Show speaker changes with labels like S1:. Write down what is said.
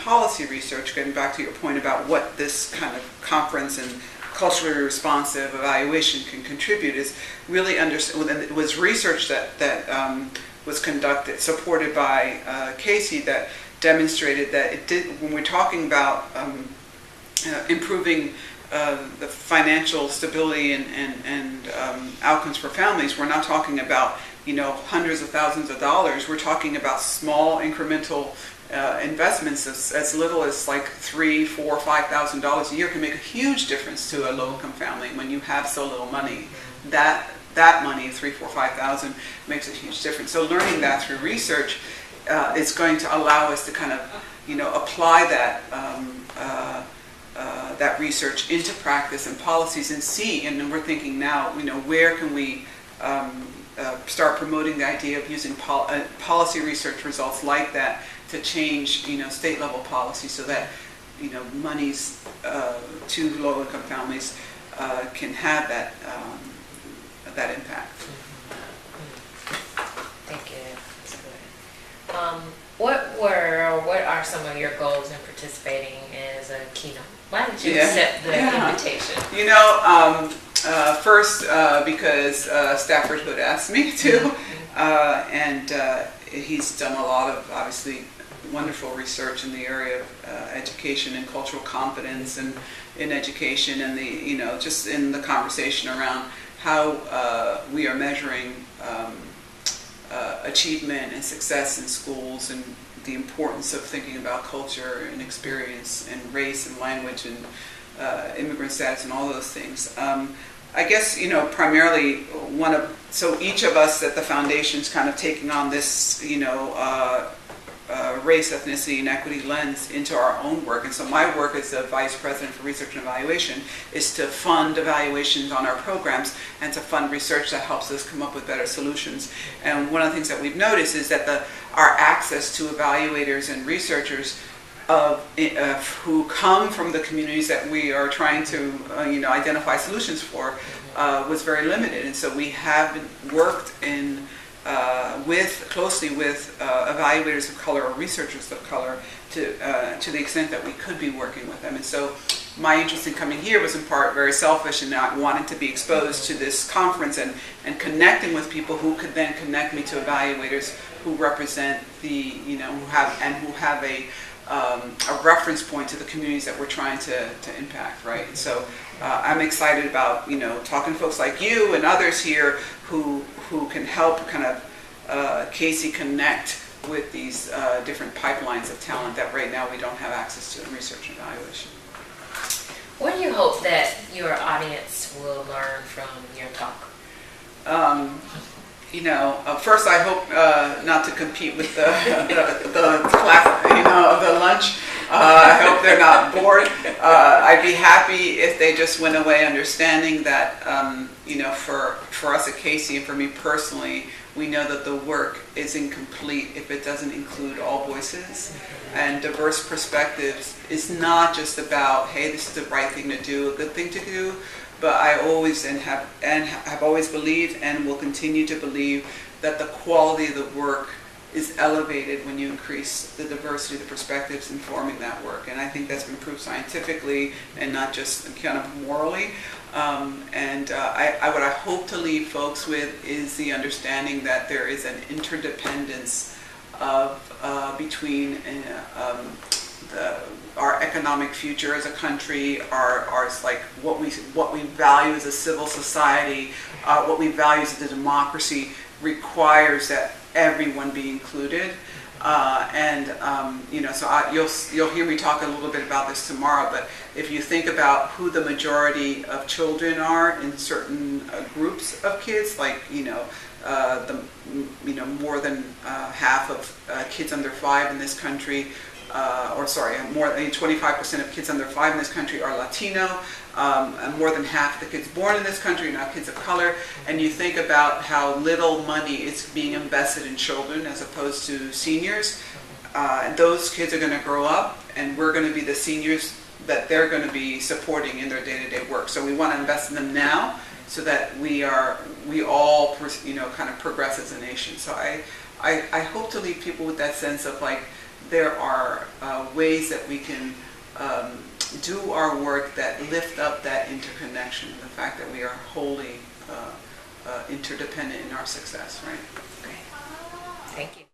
S1: policy research, getting back to your point about what this kind of conference and culturally responsive evaluation can contribute, is really understand. And it was research that was conducted, supported by Casey, that demonstrated that it did. When we're talking about improving the financial stability and outcomes for families, we're not talking about hundreds of thousands of dollars. We're talking about small incremental investments as little as like $3,000, $4,000, $5,000 a year can make a huge difference to a low-income family. When you have so little money, that money, $3,000, $4,000, $5,000, makes a huge difference. So learning that through research is going to allow us to kind of apply that research into practice and policies and see. And then we're thinking now, where can we start promoting the idea of using policy research results like that to change, state level policy, so that, monies to low-income families can have that impact.
S2: Thank you. That's good. What are some of your goals in participating as a keynote? Why did you accept the invitation?
S1: First, because Stafford Hood asked me to, and he's done a lot of, obviously, wonderful research in the area of education and cultural competence and in education, and just in the conversation around how we are measuring achievement and success in schools, and the importance of thinking about culture and experience and race and language and immigrant status and all those things. I guess, primarily so each of us at the foundation's kind of taking on this, race, ethnicity, and equity lens into our own work. And so my work as the Vice President for Research and Evaluation is to fund evaluations on our programs and to fund research that helps us come up with better solutions. And one of the things that we've noticed is that our access to evaluators and researchers who come from the communities that we are trying to identify solutions for was very limited. And so we have worked closely with evaluators of color or researchers of color to the extent that we could be working with them. And so my interest in coming here was in part very selfish, and not wanting to be exposed to this conference and connecting with people who could then connect me to evaluators who represent who have a reference point to the communities that we're trying to impact, right? And so I'm excited about talking to folks like you and others here who can help kind of Casey connect with these different pipelines of talent that right now we don't have access to in research and evaluation.
S2: What do you hope that your audience will learn from your talk?
S1: First I hope not to compete with the class, the lunch. I hope they're not bored. I'd be happy if they just went away understanding that, for us at Casey and for me personally, we know that the work is incomplete if it doesn't include all voices. And diverse perspectives is not just about, hey, this is the right thing to do, a good thing to do, but I always have always believed and will continue to believe that the quality of the work is elevated when you increase the diversity of the perspectives informing that work. And I think that's been proved scientifically and not just kind of morally. What I hope to leave folks with is the understanding that there is an interdependence between our economic future as a country, what we value as a civil society, what we value as a democracy requires that everyone be included. You'll hear me talk a little bit about this tomorrow, but if you think about who the majority of children are in certain groups of kids, like more than half of kids under 5 in this country, more than 25% of kids under 5 in this country are Latino, and more than half of the kids born in this country are now kids of color, and you think about how little money is being invested in children as opposed to seniors, those kids are going to grow up, and we're going to be the seniors that they're going to be supporting in their day-to-day work. So we want to invest in them now so that we all kind of progress as a nation. So I hope to leave people with that sense of there are ways that we can do our work that lift up that interconnection, the fact that we are wholly interdependent in our success, right?
S2: Great. Thank you.